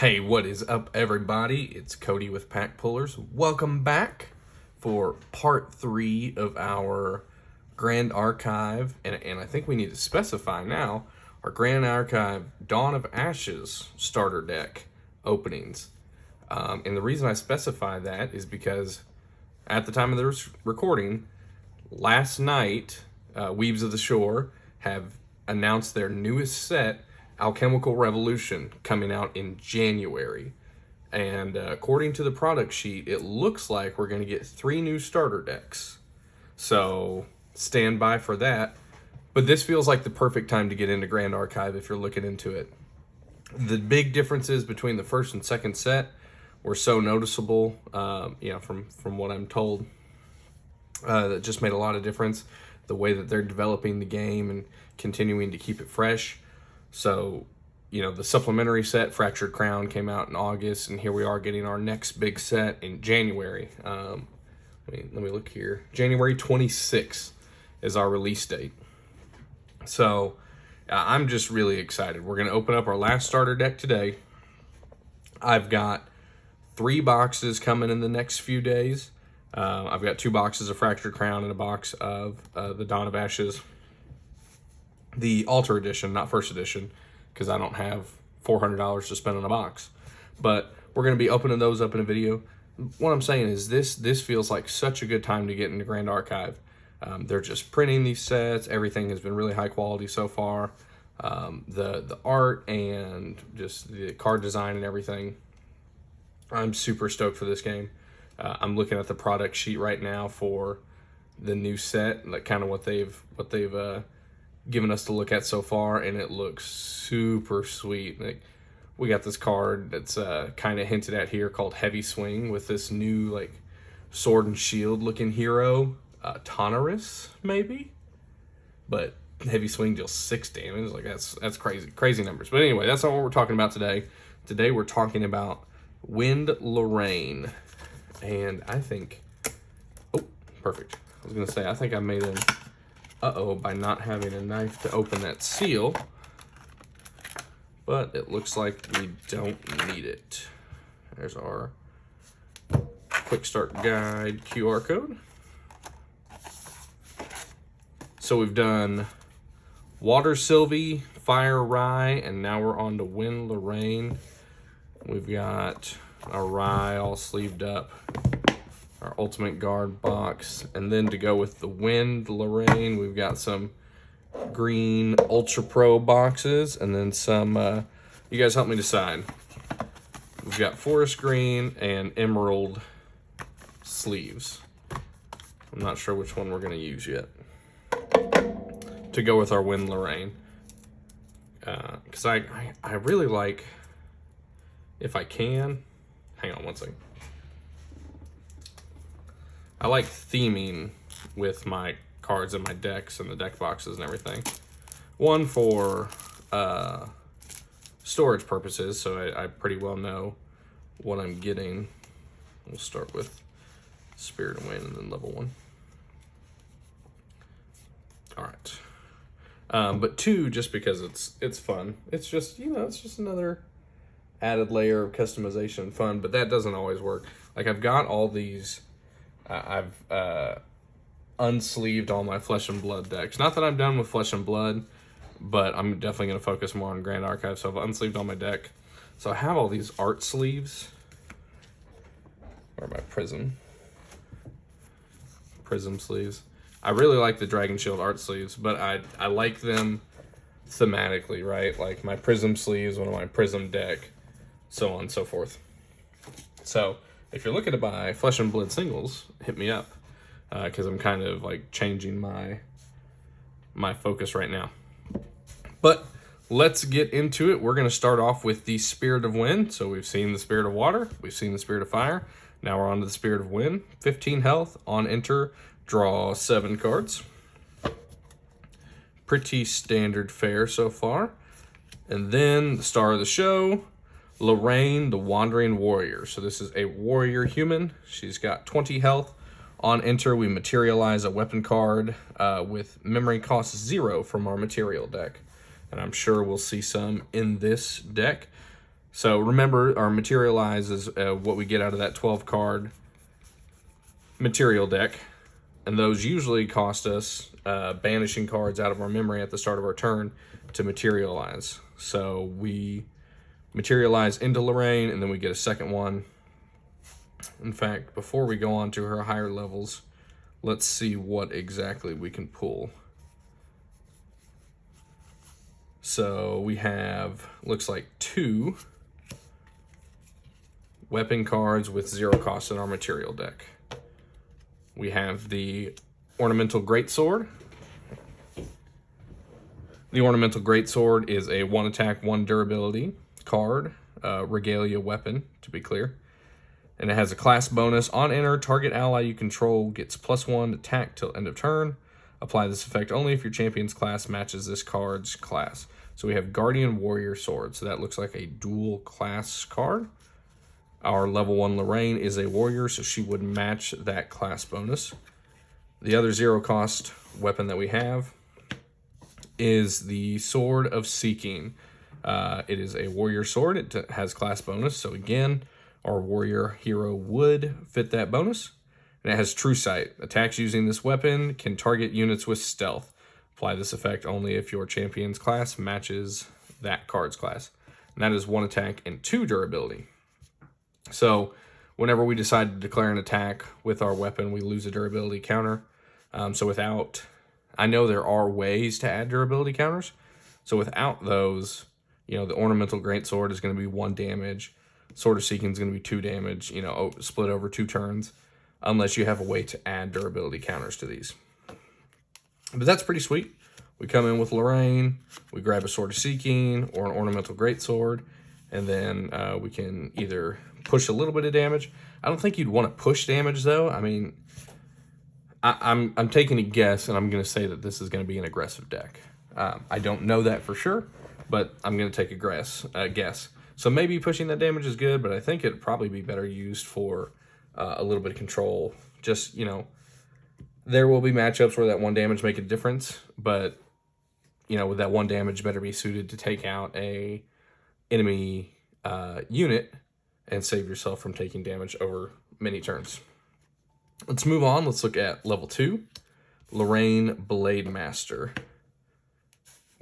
Hey, what is up, everybody? It's Cody with Pack Pullers. Welcome back for part 3 of our Grand Archive, and I think we need to specify now our Grand Archive Dawn of Ashes starter deck openings. And the reason I specify that is because at the time of the recording, last night, Weaves of the Shore have announced their newest set, Alchemical Revolution, coming out in January. And according to the product sheet, it looks like we're going to get 3 new starter decks. So stand by for that. But this feels like the perfect time to get into Grand Archive if you're looking into it. The big differences between the first and second set were so noticeable, from what I'm told. That just made a lot of difference. The way that they're developing the game and continuing to keep it fresh. So, the supplementary set, Fractured Crown, came out in August, and here we are getting our next big set in January. Let me look here. January 26th is our release date. So, I'm just really excited. We're going to open up our last starter deck today. I've got 3 boxes coming in the next few days. I've got 2 boxes of Fractured Crown and a box of the Dawn of Ashes. The Altar Edition, not First Edition, because I don't have $400 to spend on a box. But we're going to be opening those up in a video. What I'm saying is this feels like such a good time to get into Grand Archive. They're just printing these sets. Everything has been really high quality so far. The art and just the card design and everything. I'm super stoked for this game. I'm looking at the product sheet right now for the new set, like kind of what they've given us to look at so far, and it looks super sweet. Like, we got this card that's kind of hinted at here called Heavy Swing with this new sword and shield looking hero, Tonaris maybe, but Heavy Swing deals 6 damage. That's crazy numbers. But anyway, that's not what we're talking about today. Today we're talking about Wind Lorraine, and I think, perfect. I was gonna say I think I made an by not having a knife to open that seal, but it looks like we don't need it. There's our quick start guide QR code. So we've done Water Sylvie, Fire Rye, and now we're on to Wind Lorraine. We've got our Rye all sleeved up, our Ultimate Guard box, and then to go with the Wind Lorraine, we've got some green Ultra Pro boxes, and then some, you guys help me decide. We've got Forest Green and Emerald sleeves. I'm not sure which one we're going to use yet to go with our Wind Lorraine. Because I really like, if I can, hang on one second. I like theming with my cards and my decks and the deck boxes and everything. One for storage purposes, so I pretty well know what I'm getting. We'll start with Spirit of Wind and then level 1. All right. But 2, just because it's fun. It's just, it's just another added layer of customization and fun, but that doesn't always work. I've got all these. I've unsleeved all my Flesh and Blood decks. Not that I'm done with Flesh and Blood, but I'm definitely going to focus more on Grand Archive, so I've unsleeved all my deck. So I have all these art sleeves, or my prism sleeves. I really like the Dragon Shield art sleeves, but I like them thematically, right? Like my prism sleeves, one of my prism deck, so on and so forth. So if you're looking to buy Flesh and Blood singles, hit me up, because I'm kind of changing my focus right now. But let's get into it. We're going to start off with the Spirit of Wind. So we've seen the Spirit of Water, we've seen the Spirit of Fire. Now we're on to the Spirit of Wind. 15 health, on enter, draw 7 cards. Pretty standard fare so far. And then the star of the show, Lorraine, the Wandering Warrior. So this is a warrior human. She's got 20 health. On enter, we materialize a weapon card with memory cost 0 from our material deck. And I'm sure we'll see some in this deck. So remember, our Materialize is what we get out of that 12-card material deck. And those usually cost us banishing cards out of our memory at the start of our turn to Materialize. So we Materialize into Lorraine, and then we get a second one. In fact, before we go on to her higher levels, let's see what exactly we can pull. So we have, looks like 2 weapon cards with 0 cost in our material deck. We have the Ornamental Greatsword. The Ornamental Greatsword is a 1 attack, 1 durability card, regalia weapon, to be clear. And it has a class bonus. On enter, target ally you control gets +1 attack till end of turn. Apply this effect only if your champion's class matches this card's class. So we have Guardian Warrior Sword. So that looks like a dual class card. Our level 1 Lorraine is a warrior, so she would match that class bonus. The other 0 cost weapon that we have is the Sword of Seeking. It is a warrior sword. It has class bonus. So again, our warrior hero would fit that bonus. And it has True Sight. Attacks using this weapon can target units with stealth. Apply this effect only if your champion's class matches that card's class. And that is 1 attack and 2 durability. So whenever we decide to declare an attack with our weapon, we lose a durability counter. I know there are ways to add durability counters. So without those, the Ornamental Greatsword is going to be 1 damage. Sword of Seeking is going to be 2 damage, split over 2 turns, unless you have a way to add durability counters to these. But that's pretty sweet. We come in with Lorraine, we grab a Sword of Seeking or an Ornamental Greatsword, and then we can either push a little bit of damage. I don't think you'd want to push damage, though. I mean, I'm taking a guess, and I'm going to say that this is going to be an aggressive deck. I don't know that for sure, but I'm going to take a guess. So maybe pushing that damage is good, but I think it'd probably be better used for a little bit of control. Just, there will be matchups where that 1 damage make a difference, but, with that 1 damage better be suited to take out a enemy unit and save yourself from taking damage over many turns. Let's move on. Let's look at level 2, Lorraine Blade Master.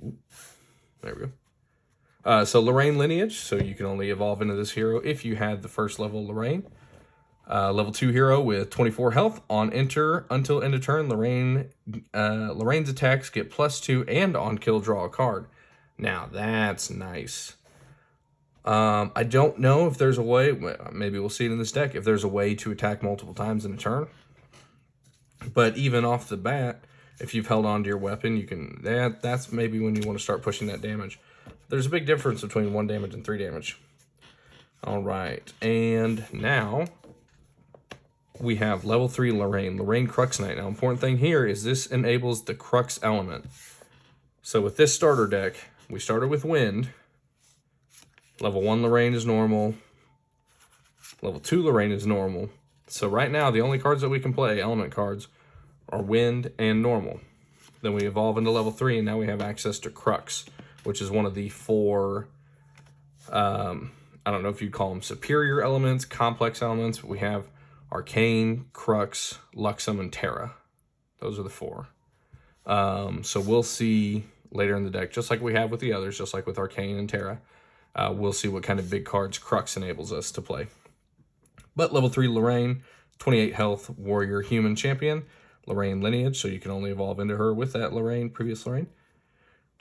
There we go. So Lorraine lineage, so you can only evolve into this hero if you had the first level Lorraine. Level 2 hero with 24 health. On enter until end of turn, Lorraine's attacks get +2 and on kill draw a card. Now that's nice. I don't know if there's a way, maybe we'll see it in this deck, if there's a way to attack multiple times in a turn. But even off the bat, if you've held on to your weapon, you can, that's maybe when you want to start pushing that damage. There's a big difference between 1 damage and 3 damage. All right, and now we have level 3 Lorraine Crux Knight. Now, important thing here is this enables the Crux element. So with this starter deck, we started with Wind. Level 1 Lorraine is normal. Level 2 Lorraine is normal. So right now, the only cards that we can play, element cards, are Wind and normal. Then we evolve into level 3, and now we have access to Crux, which is one of the 4, I don't know if you'd call them superior elements, complex elements. We have Arcane, Crux, Luxem, and Terra. Those are the 4. So we'll see later in the deck, just like we have with the others, just like with Arcane and Terra. We'll see what kind of big cards Crux enables us to play. But level 3 Lorraine, 28 health, warrior, human champion. Lorraine lineage, so you can only evolve into her with that previous Lorraine.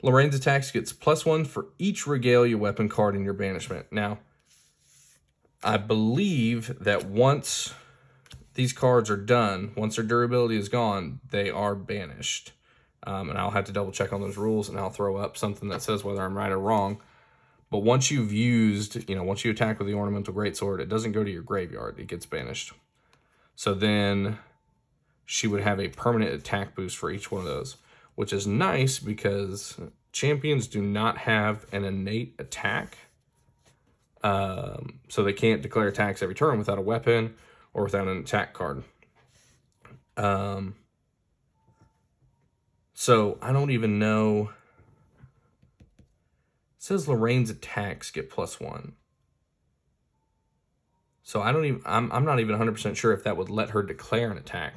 Lorraine's attacks gets +1 for each regalia weapon card in your banishment. Now, I believe that once these cards are done, once their durability is gone, they are banished. And I'll have to double check on those rules, and I'll throw up something that says whether I'm right or wrong. But once you've used, once you attack with the Ornamental Greatsword, it doesn't go to your graveyard. It gets banished. So then she would have a permanent attack boost for each one of those, which is nice because champions do not have an innate attack. So they can't declare attacks every turn without a weapon or without an attack card. So I don't even know. It says Lorraine's attacks get +1. So I'm not even 100% sure if that would let her declare an attack.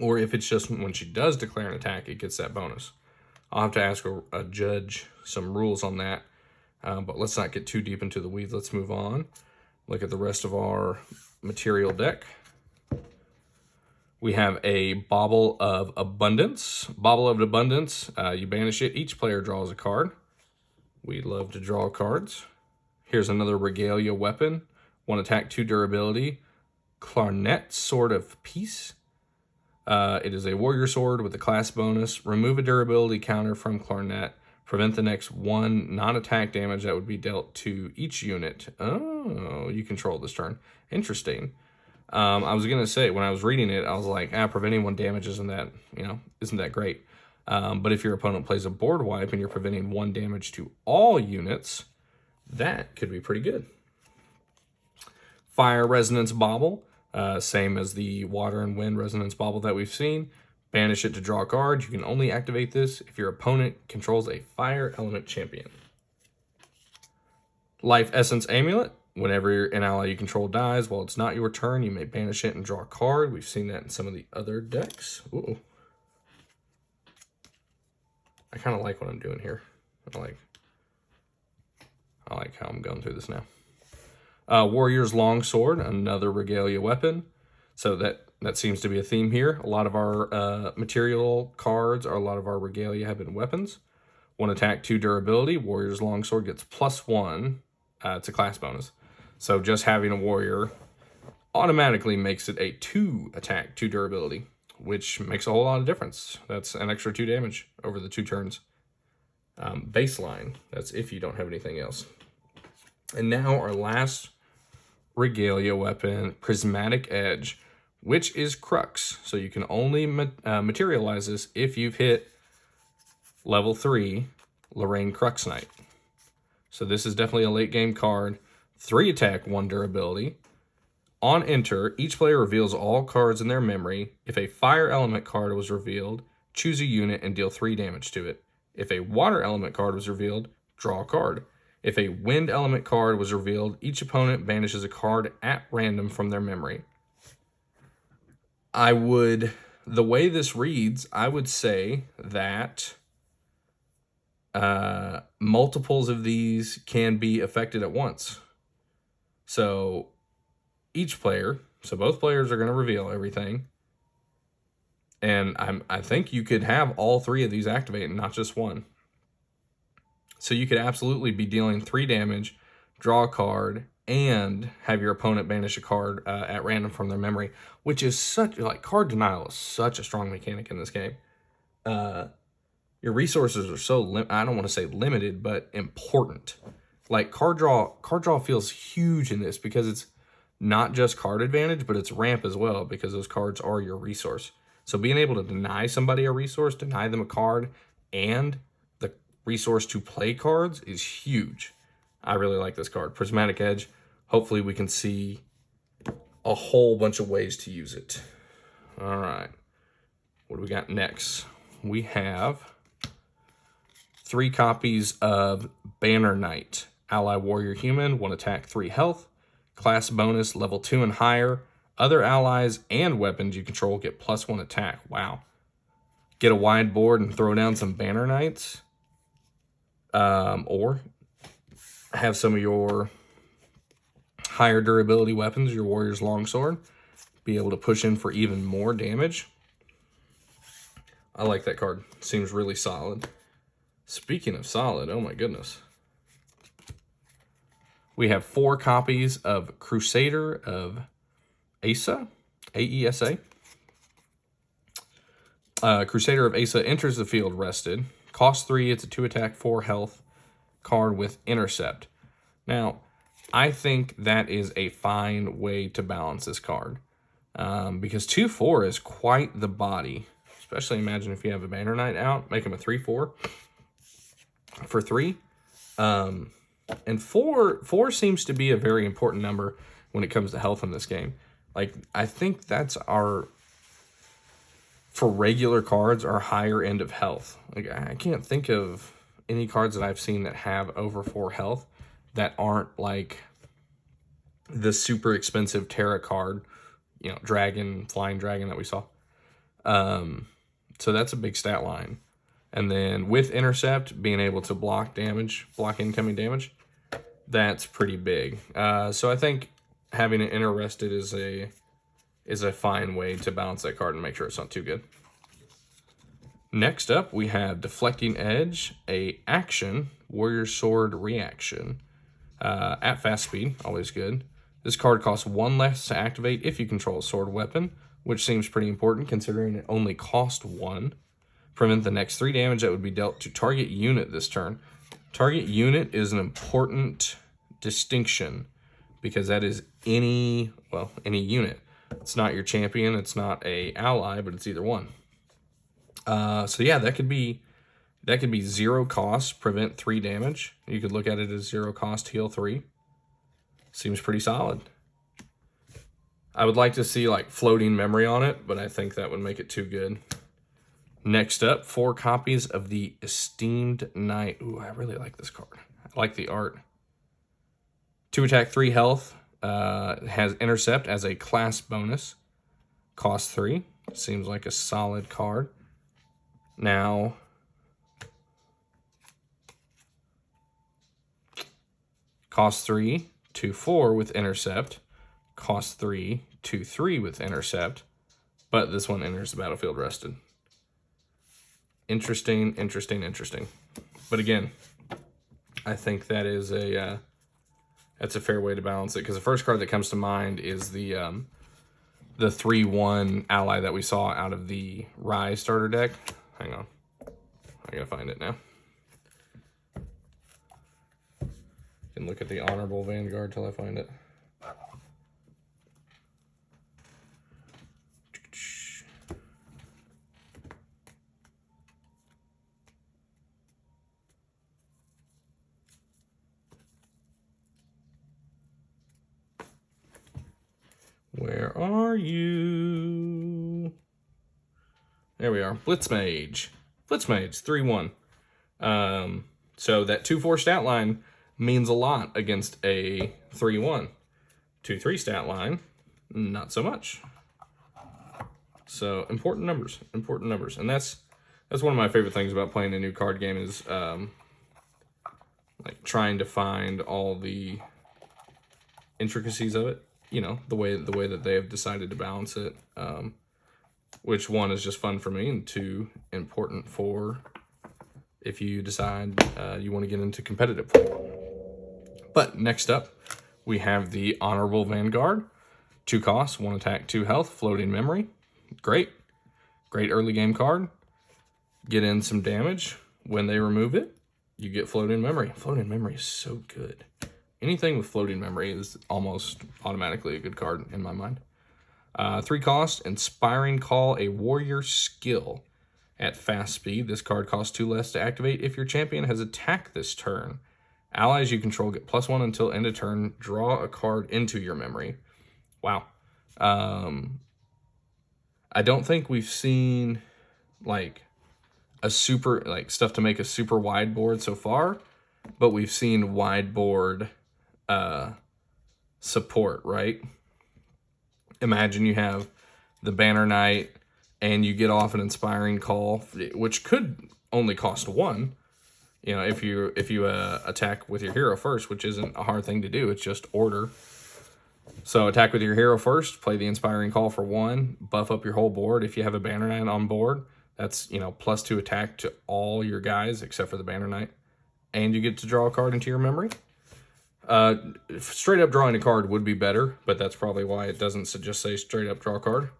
Or if it's just when she does declare an attack, it gets that bonus. I'll have to ask a judge some rules on that. But let's not get too deep into the weeds. Let's move on. Look at the rest of our material deck. We have a Bauble of Abundance. Bauble of Abundance, you banish it. Each player draws a card. We love to draw cards. Here's another Regalia weapon. 1 attack, 2 durability. Clarnet Sword of Peace. It is a warrior sword with a class bonus. Remove a durability counter from Clarnet. Prevent the next 1 non-attack damage that would be dealt to each unit. Oh, you control this turn. Interesting. I was going to say, when I was reading it, I was like, preventing 1 damage isn't that great. But if your opponent plays a board wipe and you're preventing 1 damage to all units, that could be pretty good. Fire Resonance Bauble, same as the Water and Wind Resonance Bauble that we've seen. Banish it to draw a card. You can only activate this if your opponent controls a Fire Element champion. Life Essence Amulet. Whenever an ally you control dies while it's not your turn, you may banish it and draw a card. We've seen that in some of the other decks. Ooh. I kind of like what I'm doing here. I like how I'm going through this now. Warrior's Longsword, another Regalia weapon. So that seems to be a theme here. A lot of our material cards, or a lot of our Regalia have been weapons. 1 attack, 2 durability. Warrior's Longsword gets +1. It's a class bonus. So just having a warrior automatically makes it a 2 attack, 2 durability, which makes a whole lot of difference. That's an extra 2 damage over the 2 turns. Baseline, that's if you don't have anything else. And now our last Regalia weapon, Prismatic Edge, which is Crux. So you can only materialize this if you've hit level 3 Lorraine Crux Knight. So this is definitely a late game card. 3 attack, 1 durability. On enter, each player reveals all cards in their memory. If a fire element card was revealed, choose a unit and deal 3 damage to it. If a water element card was revealed, draw a card. If a wind element card was revealed, each opponent banishes a card at random from their memory. The way this reads, I would say that multiples of these can be affected at once. So each player, so both players are going to reveal everything. And I think you could have all 3 of these activate and not just 1. So you could absolutely be dealing 3 damage, draw a card, and have your opponent banish a card at random from their memory, which is card denial is such a strong mechanic in this game. Your resources are so, I don't want to say limited, but important. Like card draw feels huge in this because it's not just card advantage, but it's ramp as well because those cards are your resource. So being able to deny somebody a resource, deny them a card, and the resource to play cards is huge. I really like this card. Prismatic Edge. Hopefully we can see a whole bunch of ways to use it. All right. What do we got next? We have 3 copies of Banner Knight. Ally Warrior Human, 1 attack, 3 health. Class bonus, level 2 and higher. Other allies and weapons you control get +1 attack. Wow. Get a wide board and throw down some Banner Knights. Or have some of your higher durability weapons, your Warrior's Longsword, be able to push in for even more damage. I like that card. Seems really solid. Speaking of solid, oh my goodness. We have 4 copies of Crusader of Asa, A-E-S-A. Crusader of Asa enters the field rested. Cost 3, it's a 2 attack, 4 health card with intercept. Now, I think that is a fine way to balance this card. Because 2/4 is quite the body. Especially imagine if you have a Banner Knight out, make him a 3/4 for 3. And 4 seems to be a very important number when it comes to health in this game. Like, I think that's for regular cards, our higher end of health. Like, I can't think of any cards that I've seen that have over 4 health that aren't like the super expensive Terra card, you know, dragon, flying dragon that we saw. So that's a big stat line. And then with intercept, being able to block incoming damage, that's pretty big. So I think having it interested is a fine way to balance that card and make sure it's not too good. Next up, we have Deflecting Edge, a action, Warrior Sword reaction. At fast speed, always good. This card costs 1 less to activate if you control a sword weapon, which seems pretty important considering it only cost 1. Prevent the next 3 damage that would be dealt to target unit this turn. Target unit is an important distinction because that is any unit. It's not your champion, it's not a ally, but it's either one. So yeah, that could be 0 cost, prevent 3 damage. You could look at it as 0 cost, heal 3. Seems pretty solid. I would like to see like floating memory on it, but I think that would make it too good. Next up, 4 copies of the Esteemed Knight. Ooh, I really like this card. I like the art. 2 attack, 3 health. Has intercept as a class bonus. Cost 3. Seems like a solid card. Now, cost 3, 2/4 with intercept. Cost 3, 2/3 with intercept. But this one enters the battlefield rested. Interesting. But again, I think that is that's a fair way to balance it, because the first card that comes to mind is the 3/1 ally that we saw out of the Rise starter deck. Hang on, I gotta find it now. You can look at the Honorable Vanguard till I find it. Where are you? There we are. Blitzmage. 3/1. So that 2/4 stat line means a lot against a 3/1. 2/3 stat line, not so much. So important numbers. And that's one of my favorite things about playing a new card game is like trying to find all the intricacies of it. You know, the way that they have decided to balance it, which one is just fun for me, and 2 important for if you decide you want to get into competitive play. But next up, we have the Honorable Vanguard. 2 costs, 1 attack, 2 health, floating memory. Great early game card. Get in some damage. When they remove it, you get floating memory. Floating memory is so good. Anything with floating memory is almost automatically a good card in my mind. 3 cost, Inspiring Call, a warrior skill. At fast speed, this card costs 2 less to activate if your champion has attacked this turn. Allies you control get +1 until end of turn. Draw a card into your memory. Wow. I don't think we've seen like a super stuff to make a super wide board so far, but we've seen wide board support, right? Imagine you have the Banner Knight and you get off an Inspiring Call, which could only cost 1. You know, if you attack with your hero first, which isn't a hard thing to do, it's just order. So attack with your hero first, play the Inspiring Call for 1, buff up your whole board. If you have a Banner Knight on board, that's, you know, +2 attack to all your guys except for the Banner Knight, and you get to draw a card into your memory. Straight up drawing a card would be better, but that's probably why it doesn't just say straight up draw a card.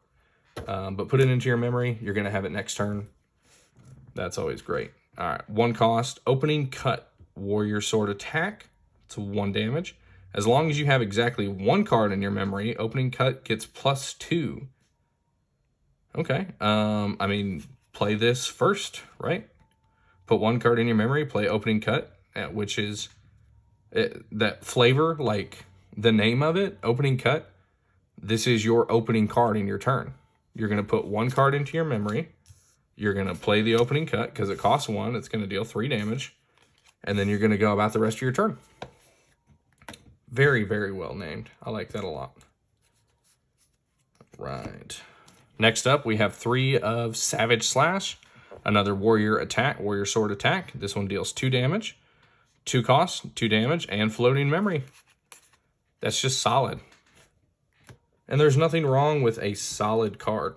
But put it into your memory. You're going to have it next turn. That's always great. All right, 1 cost, Opening Cut, Warrior Sword attack. It's 1 damage. As long as you have exactly 1 card in your memory, Opening Cut gets +2. Okay, I mean, play this first, right? Put 1 card in your memory, play Opening Cut, which is that flavor, like the name of it, Opening Cut. This is your opening card in your turn. You're going to put 1 card into your memory. You're going to play the Opening Cut because it costs 1. It's going to deal 3 damage. And then you're going to go about the rest of your turn. Very, very well named. I like that a lot. Right. Next up, we have 3 of Savage Slash. Another warrior attack, warrior sword attack. This one deals 2 damage. 2 cost, 2 damage, and floating memory. That's just solid. And there's nothing wrong with a solid card.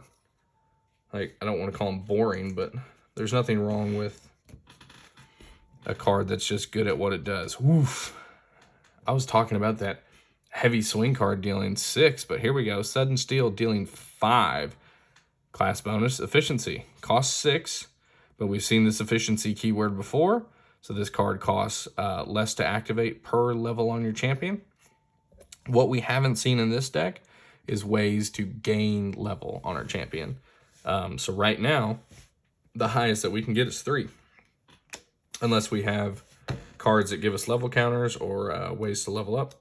Like, I don't want to call them boring, but there's nothing wrong with a card that's just good at what it does. Woof. I was talking about that heavy swing card dealing 6, but here we go. Sudden Steel dealing 5. Class bonus, efficiency. Costs 6, but we've seen this efficiency keyword before, so this card costs less to activate per level on your champion. What we haven't seen in this deck is ways to gain level on our champion. So right now, the highest that we can get is 3. Unless we have cards that give us level counters or ways to level up.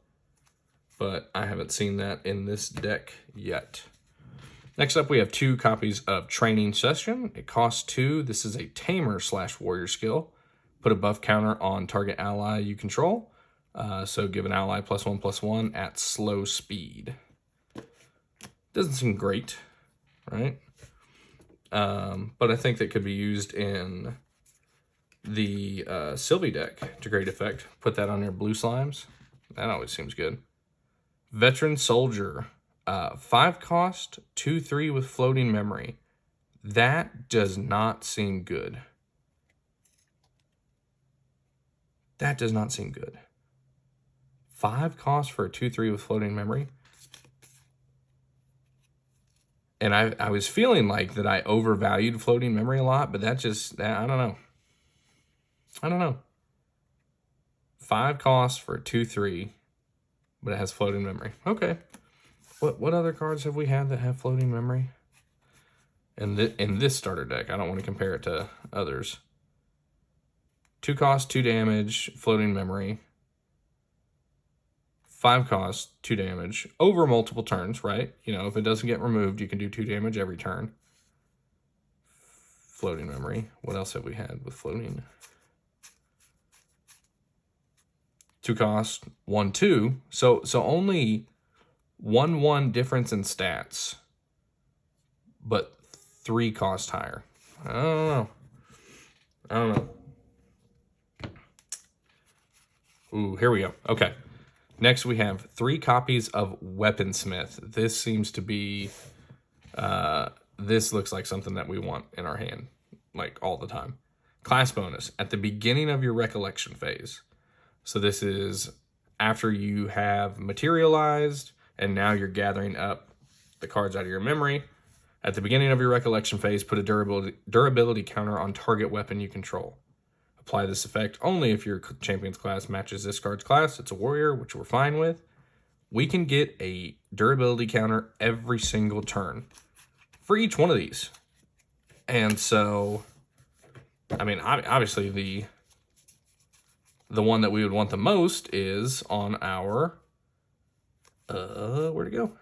But I haven't seen that in this deck yet. Next up, we have 2 copies of Training Session. It costs 2. This is a Tamer / Warrior skill. Put a buff counter on target ally you control. So give an ally +1/+1 at slow speed. Doesn't seem great, right? But I think that could be used in the Sylvie deck to great effect. Put that on your blue slimes. That always seems good. Veteran Soldier. 5 cost, 2/3 with floating memory. That does not seem good. That does not seem good. 5 cost for a 2/3 with floating memory. And I was feeling like that I overvalued floating memory a lot, but that just, I don't know. I don't know. 5 costs for a 2/3, but it has floating memory. Okay. What other cards have we had that have floating memory? In this starter deck, I don't want to compare it to others. 2 cost, 2 damage, floating memory. 5 cost, 2 damage, over multiple turns, right? You know, if it doesn't get removed, you can do 2 damage every turn. Floating memory. What else have we had with floating? 2 cost, 1/2. So only 1/1 difference in stats, but 3 cost higher. I don't know. Ooh, here we go. Okay. Next, we have 3 copies of Weaponsmith. This seems to be, this looks like something that we want in our hand, like all the time. Class bonus, at the beginning of your recollection phase. So this is after you have materialized, and now you're gathering up the cards out of your memory. At the beginning of your recollection phase, put a durability counter on target weapon you control. Apply this effect only if your champion's class matches this card's class. It's a warrior, which we're fine with. We can get a durability counter every single turn for each one of these. And so, I mean, obviously the one that we would want the most is on our, where'd it go?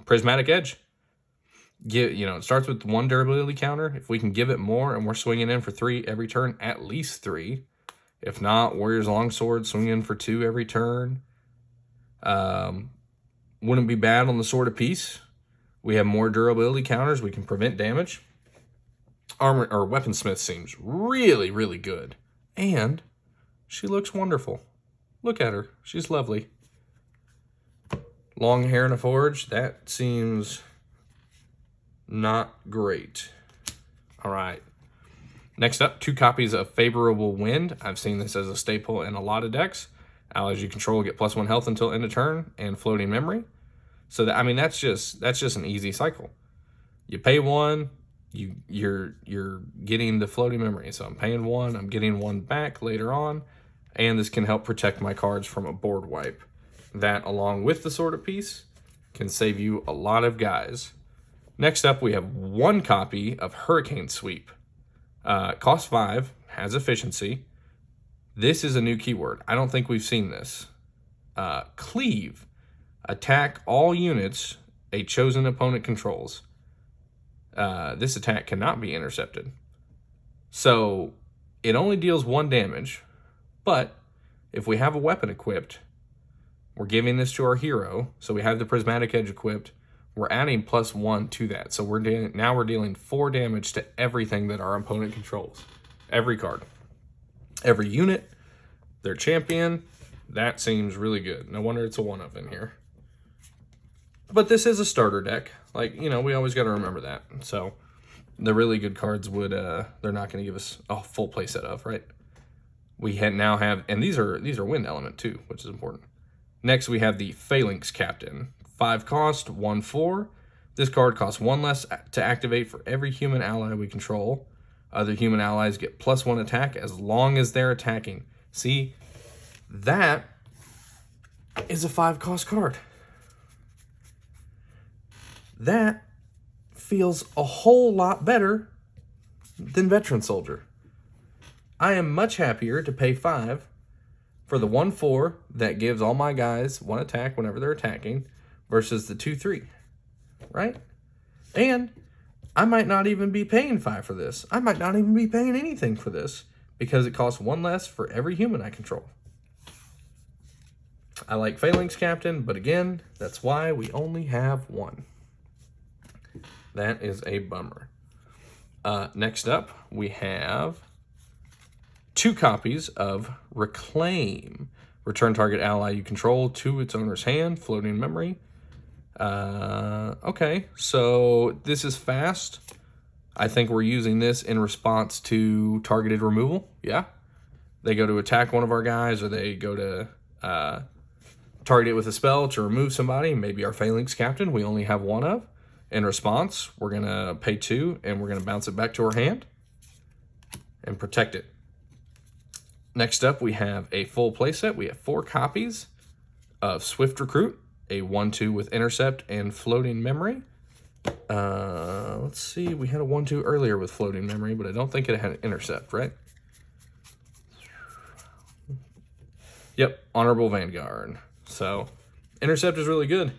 Prismatic Edge. It starts with 1 durability counter. If we can give it more and we're swinging in for 3 every turn, at least 3. If not, Warrior's Longsword, swing in for 2 every turn. Wouldn't be bad on the Sword of Peace. We have more durability counters. We can prevent damage. Armor or Weaponsmith seems really, really good. And she looks wonderful. Look at her. She's lovely. Long hair in a forge. That seems not great. All right. Next up, 2 copies of Favorable Wind. I've seen this as a staple in a lot of decks. Allies you control get +1 health until end of turn and floating memory. So that, I mean, that's just an easy cycle. You pay 1, you're getting the floating memory. So I'm paying 1, I'm getting 1 back later on, and this can help protect my cards from a board wipe. That, along with the Sword of Peace, can save you a lot of guys. Next up, we have 1 copy of Hurricane Sweep. Cost 5, has efficiency. This is a new keyword. I don't think we've seen this. Cleave. Attack all units a chosen opponent controls. This attack cannot be intercepted. So it only deals 1 damage, but if we have a weapon equipped, We're giving this to our hero, so we have the Prismatic Edge equipped. We're adding +1 to that, so we're dealing 4 damage to everything that our opponent controls. Every card. Every unit, their champion. That seems really good. No wonder it's a 1-of in here. But this is a starter deck. Like, you know, we always got to remember that. So the really good cards would, they're not going to give us a full play set of, right? We now have, and these are wind element too, which is important. Next, we have the Phalanx Captain. 5 cost, 1/4. This card costs 1 less to activate for every human ally we control. Other human allies get +1 attack as long as they're attacking. See, that is a 5-cost card. That feels a whole lot better than Veteran Soldier. I am much happier to pay 5 for the 1/4 that gives all my guys 1 attack whenever they're attacking versus the 2/3, right? And I might not even be paying 5 for this. I might not even be paying anything for this because it costs 1 less for every human I control. I like Phalanx Captain, but again, that's why we only have 1. That is a bummer. Next up, we have 2 copies of Reclaim. Return target ally you control to its owner's hand, floating memory. Okay, so this is fast. I think we're using this in response to targeted removal. Yeah. They go to attack one of our guys, or they go to target it with a spell to remove somebody. Maybe our Phalanx Captain we only have 1 of. In response, we're going to pay 2, and we're going to bounce it back to our hand and protect it. Next up, we have a full playset. We have 4 copies of Swift Recruit, a 1/2 with Intercept and Floating Memory. Let's see, we had a 1/2 earlier with Floating Memory, but I don't think it had an Intercept, right? Yep, Honorable Vanguard. So, Intercept is really good.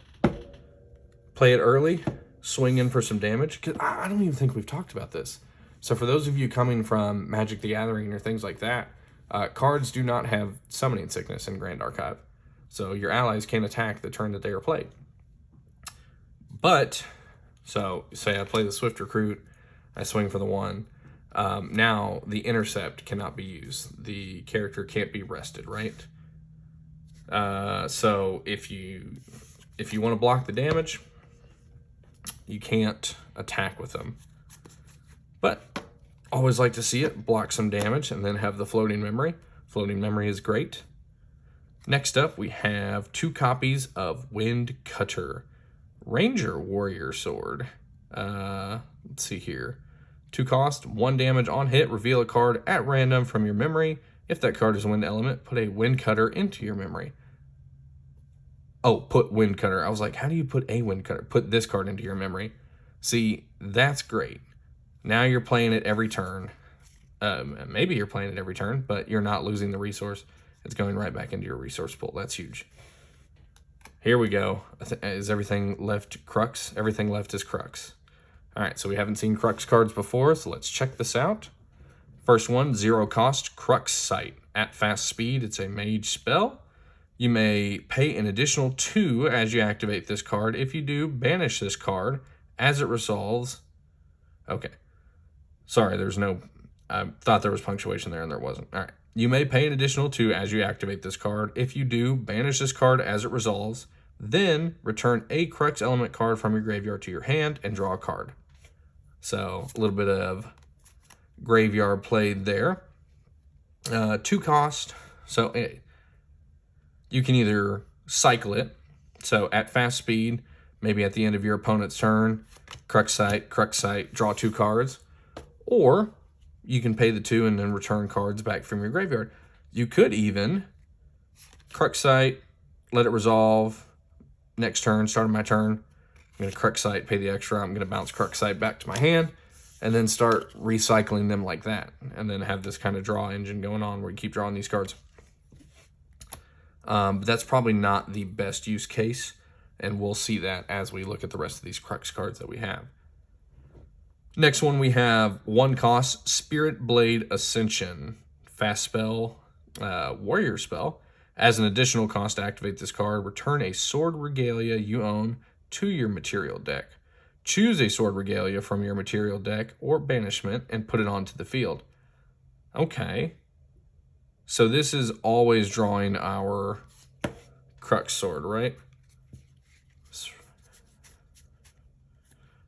Play it early, swing in for some damage. 'Cause I don't even think we've talked about this. So for those of you coming from Magic the Gathering or things like that, cards do not have Summoning Sickness in Grand Archive. So your allies can't attack the turn that they are played. But, so say I play the Swift Recruit, I swing for the 1. Now the Intercept cannot be used. The character can't be rested, right? So if you want to block the damage, you can't attack with them. But always like to see it, block some damage, and then have the Floating Memory. Floating Memory is great. Next up, we have 2 copies of Wind Cutter. Ranger Warrior Sword. Let's see here. 2 cost, 1 damage on hit, reveal a card at random from your memory. If that card is a wind element, put a Wind Cutter into your memory. Oh, put Wind Cutter. I was like, how do you put a Wind Cutter? Put this card into your memory. See, that's great. Now you're playing it every turn. Maybe you're playing it every turn, but you're not losing the resource. It's going right back into your resource pool. That's huge. Here we go. Is everything left Crux? Everything left is Crux. All right, so we haven't seen Crux cards before, so let's check this out. First one, 0 cost, Crux Knight. At fast speed, it's a mage spell. You may pay an additional 2 as you activate this card. If you do, banish this card as it resolves. Okay. Sorry, there's no... I thought there was punctuation there, and there wasn't. All right. You may pay an additional 2 as you activate this card. If you do, banish this card as it resolves. Then, return a Crux element card from your graveyard to your hand and draw a card. So, a little bit of graveyard played there. 2 cost. So, you can either cycle it. So, at fast speed, maybe at the end of your opponent's turn, Crux Knight, draw 2 cards. Or you can pay the 2 and then return cards back from your graveyard. You could even Crux Knight, let it resolve. Next turn, start of my turn, I'm going to Crux Knight, pay the extra. I'm going to bounce Crux Knight back to my hand and then start recycling them like that. And then have this kind of draw engine going on where you keep drawing these cards. But that's probably not the best use case. And we'll see that as we look at the rest of these Crux cards that we have. Next one, we have 1 cost, Spirit Blade Ascension. Fast spell, warrior spell. As an additional cost to activate this card, return a sword regalia you own to your material deck. Choose a sword regalia from your material deck or banishment and put it onto the field. Okay. So this is always drawing our Crux sword, right?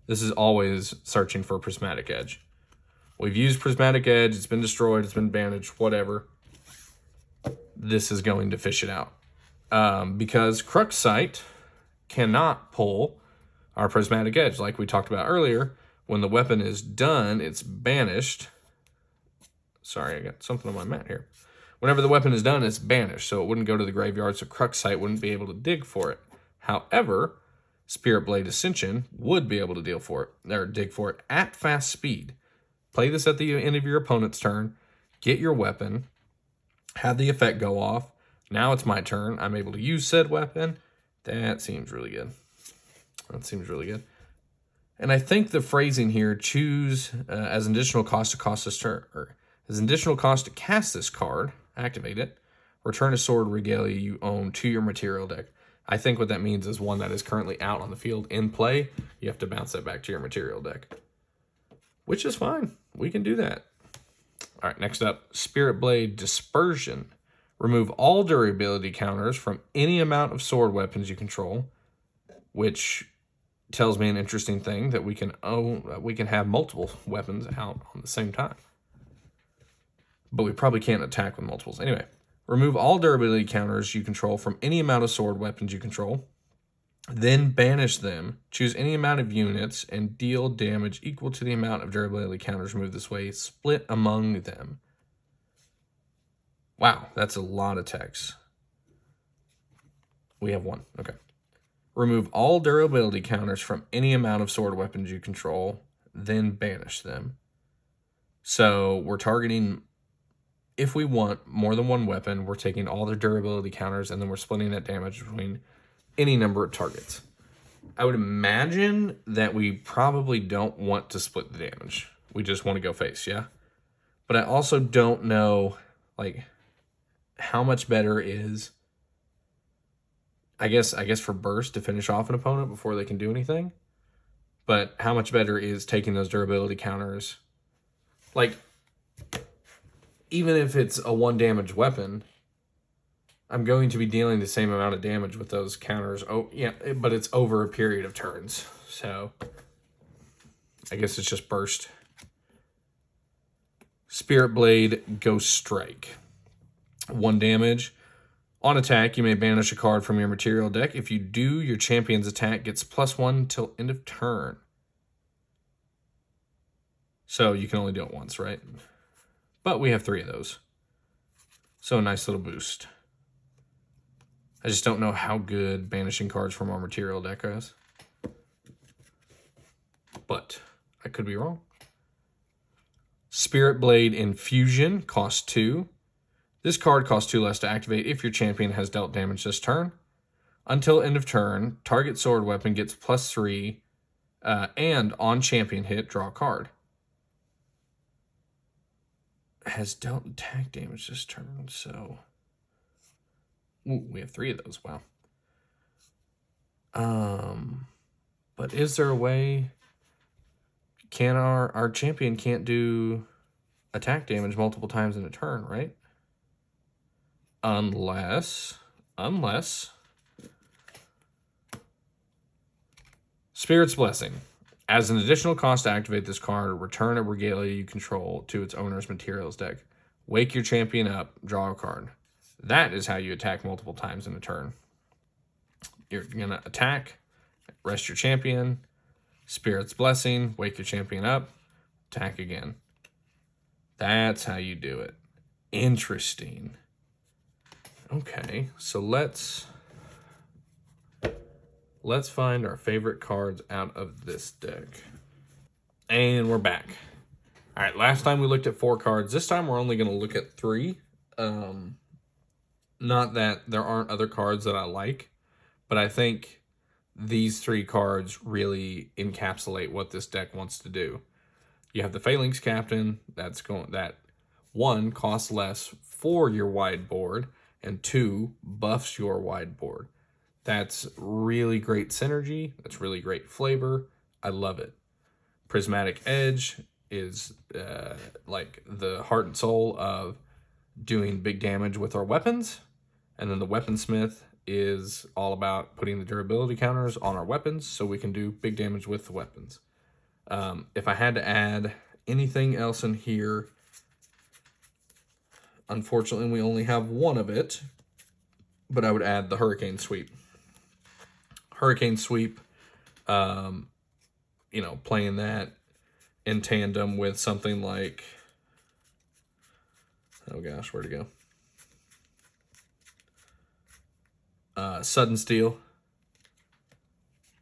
This is always searching for Prismatic Edge. We've used Prismatic Edge. It's been destroyed. It's been banished. Whatever. This is going to fish it out. Because Crux Knight cannot pull our Prismatic Edge. Like we talked about earlier, when the weapon is done, it's banished. Sorry, I got something on my mat here. Whenever the weapon is done, it's banished, so it wouldn't go to the graveyard, so Crux Knight wouldn't be able to dig for it. However, Spirit Blade Ascension would be able to dig for it at fast speed. Play this at the end of your opponent's turn, get your weapon, have the effect go off. Now it's my turn. I'm able to use said weapon. That seems really good. That seems really good. And I think the phrasing here, choose as an additional cost to cast this turn, or as an additional cost to cast this card, activate it, return a sword regalia you own to your material deck. I think what that means is one that is currently out on the field in play, you have to bounce that back to your material deck. Which is fine. We can do that. All right, next up, Spirit Blade Dispersion. Remove all durability counters from any amount of sword weapons you control, which tells me an interesting thing, that we can have multiple weapons out on the same time. But we probably can't attack with multiples. Anyway, remove all durability counters you control from any amount of sword weapons you control. Then banish them. Choose any amount of units and deal damage equal to the amount of durability counters removed this way. Split among them. Wow, that's a lot of text. We have one. Okay. Remove all durability counters from any amount of sword weapons you control. Then banish them. So we're targeting, if we want more than one weapon, we're taking all their durability counters and then we're splitting that damage between any number of targets. I would imagine that we probably don't want to split the damage. We just want to go face, yeah? But I also don't know, like, how much better is, I guess for burst to finish off an opponent before they can do anything. But how much better is taking those durability counters? Like, even if it's a 1 damage weapon, I'm going to be dealing the same amount of damage with those counters. Oh, yeah, but it's over a period of turns. So I guess it's just burst. Spirit Blade Ghost Strike. 1 damage. On attack, you may banish a card from your material deck. If you do, your champion's attack gets +1 till end of turn. So you can only do it once, right? But we have 3 of those. So a nice little boost. I just don't know how good banishing cards from our material deck is. But I could be wrong. Spirit Blade Infusion costs 2. This card costs 2 less to activate if your champion has dealt damage this turn. Until end of turn, target sword weapon gets +3, and on champion hit, draw a card. Has dealt attack damage this turn, so... Ooh, we have 3 of those, wow. But is there a way... Can our champion can't do attack damage multiple times in a turn, right? Unless Spirit's Blessing. As an additional cost to activate this card, return a regalia you control to its owner's materials deck. Wake your champion up, draw a card. That is how you attack multiple times in a turn. You're going to attack, rest your champion, Spirit's Blessing, wake your champion up, attack again. That's how you do it. Interesting. Okay, so let's find our favorite cards out of this deck. And we're back. All right, last time we looked at 4 cards. This time we're only going to look at 3. Not that there aren't other cards that I like, but I think these 3 cards really encapsulate what this deck wants to do. You have the Phalanx Captain. That 1 costs less for your wide board, and 2, buffs your wide board. That's really great synergy. That's really great flavor. I love it. Prismatic Edge is like the heart and soul of doing big damage with our weapons. And then the Weaponsmith is all about putting the durability counters on our weapons so we can do big damage with the weapons. If I had to add anything else in here, unfortunately we only have one of it, but I would add the Hurricane Sweep. Hurricane Sweep, you know, playing that in tandem with something like, oh gosh, where'd it go? Sudden Steel.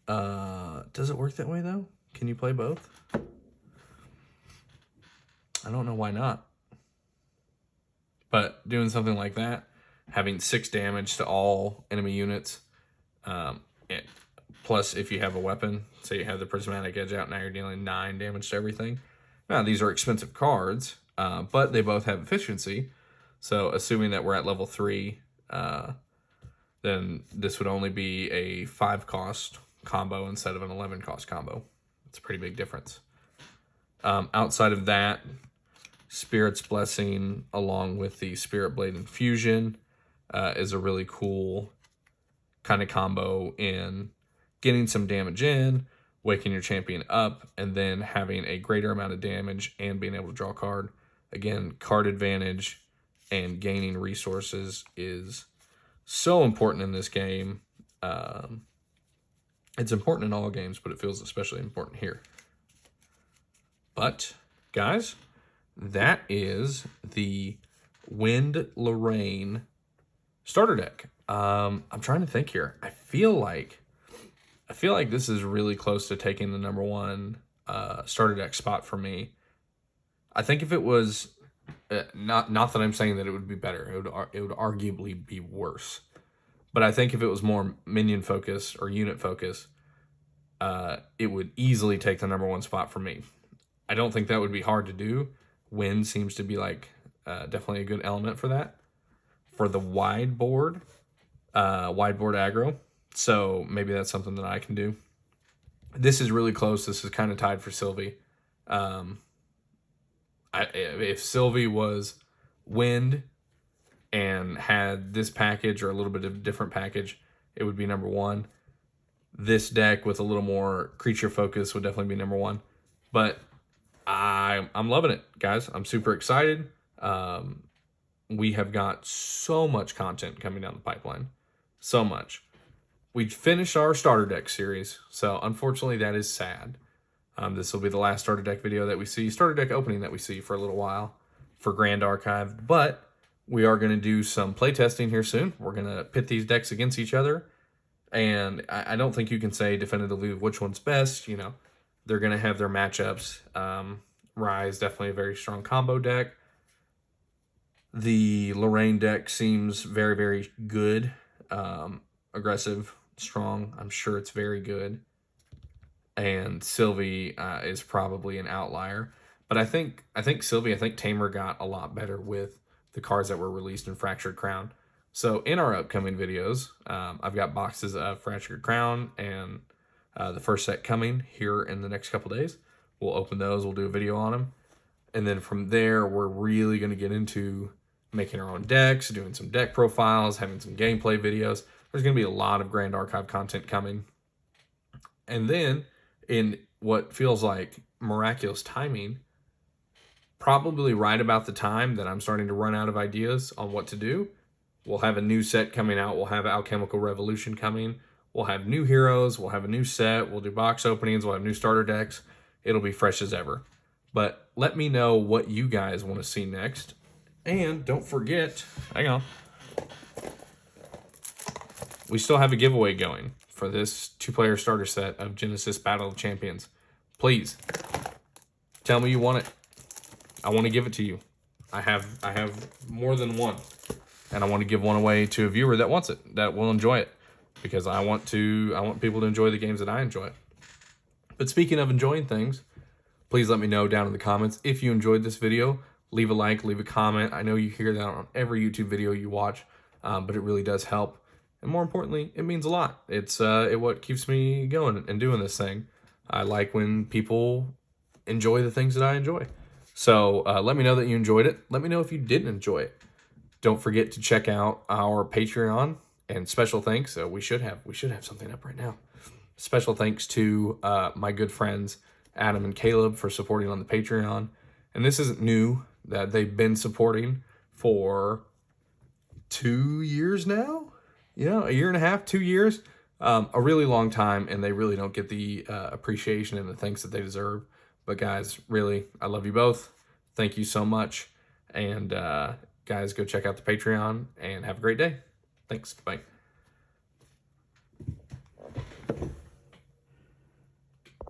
Does it work that way though? Can you play both? I don't know why not. But doing something like that, having 6 damage to all enemy units, plus if you have a weapon, say you have the Prismatic Edge out, now you're dealing 9 damage to everything. Now these are expensive cards, but they both have efficiency. So assuming that we're at level 3, then this would only be a 5 cost combo instead of an 11 cost combo. It's a pretty big difference. Outside of that, Spirit's Blessing along with the Spirit Blade Infusion is a really cool kind of combo in getting some damage in, waking your champion up, and then having a greater amount of damage and being able to draw a card. Again, card advantage and gaining resources is so important in this game. It's important in all games, but it feels especially important here. But, guys, that is the Wind Lorraine starter deck. I'm trying to think here. I feel like this is really close to taking the #1 starter deck spot for me. I think if it was not that I'm saying that it would be better, it would arguably be worse. But I think if it was more minion focus or unit focus, it would easily take the #1 spot for me. I don't think that would be hard to do. Wind seems to be like definitely a good element for that. For the wide board aggro, so maybe that's something that I can do. This is really close. This is kind of tied for Sylvie. If Sylvie was Wind and had this package or a little bit of a different package, it would be #1. This deck with a little more creature focus would definitely be #1. But I'm loving it, guys. I'm super excited. We have got so much content coming down the pipeline. So much. We finished our starter deck series, so unfortunately that is sad. This will be the last starter deck video that we see, starter deck opening that we see for a little while for Grand Archive, but we are going to do some playtesting here soon. We're going to pit these decks against each other, and I don't think you can say definitively which one's best. You know, they're going to have their matchups. Rise, definitely a very strong combo deck. The Lorraine deck seems very, very good. Aggressive, strong. I'm sure it's very good. And Sylvie is probably an outlier. But I think Tamer got a lot better with the cards that were released in Fractured Crown. So in our upcoming videos, I've got boxes of Fractured Crown and the first set coming here in the next couple days. We'll open those. We'll do a video on them. And then from there, we're really going to get into making our own decks, doing some deck profiles, having some gameplay videos. There's going to be a lot of Grand Archive content coming. And then, in what feels like miraculous timing, probably right about the time that I'm starting to run out of ideas on what to do, we'll have a new set coming out. We'll have Alchemical Revolution coming. We'll have new heroes. We'll have a new set. We'll do box openings. We'll have new starter decks. It'll be fresh as ever. But let me know what you guys want to see next. And don't forget, hang on, we still have a giveaway going for this 2-player starter set of Genesis Battle of Champions. Please, tell me you want it. I want to give it to you. I have more than one. And I want to give one away to a viewer that wants it, that will enjoy it. Because I want people to enjoy the games that I enjoy. But speaking of enjoying things, please let me know down in the comments if you enjoyed this video. Leave a like, leave a comment. I know you hear that on every YouTube video you watch. but it really does help. And more importantly, it means a lot. It's what keeps me going and doing this thing. I like when people enjoy the things that I enjoy. So let me know that you enjoyed it. Let me know if you didn't enjoy it. Don't forget to check out our Patreon, and special thanks. We should have something up right now. Special thanks to my good friends Adam and Caleb for supporting on the Patreon. And this isn't new, that they've been supporting for 2 years now. A year and a half, 2 years, a really long time, and they really don't get the appreciation and the thanks that they deserve. But guys, really, I love you both. Thank you so much. And guys, go check out the Patreon and have a great day. Thanks. Bye.